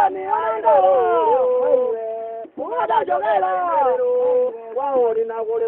ni andoro Mada jogela wa ori na gore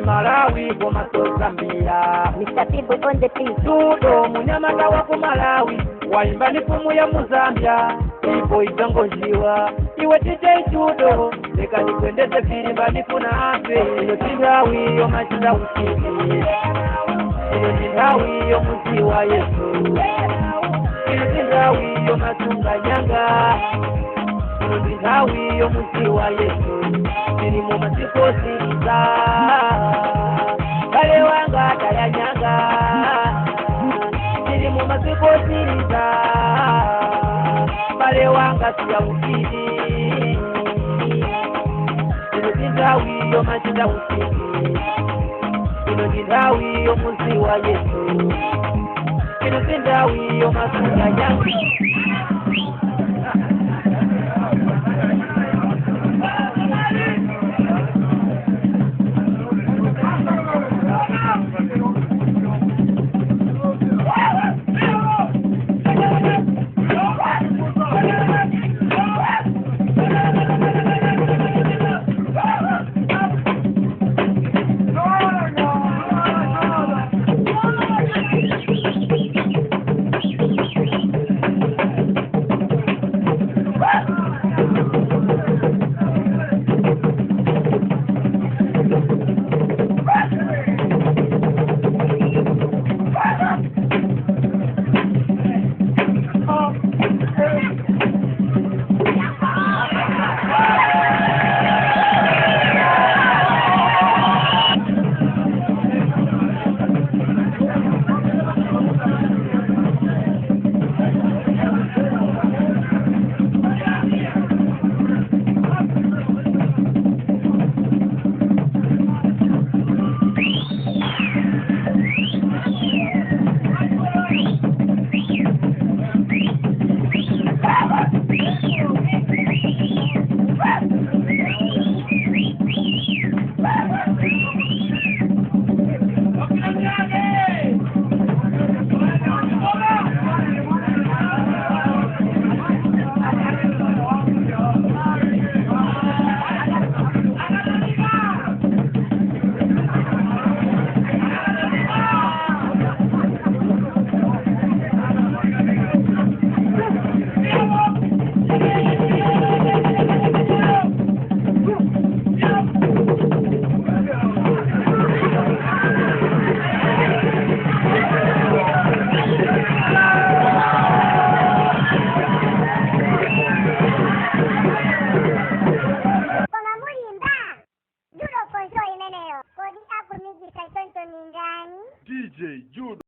Malawi goma to Zambia Mr. People on the beat. Tudo munyamata wa ku Malawi waimba ni fumu ya Muzambia ipo itangojiwa iwe tije tudo leka nikwendeze filimba nifuna afe ino tindawi yo machinda usiki ino tindawi yo muzi wa Yesu ino tindawi yo matunga nyanga ino tindawi yo muzi wa Yesu ino mu masikosi kale wanga tayanyanga nili mu masikosi kale wanga siya ukidi ino tindawi yo machinda usiki ino tindawi yo muzi wa Yesu ino tindawi yo matunga nyanga Kodi akumijisa tonto ni ndani? DJ Judo.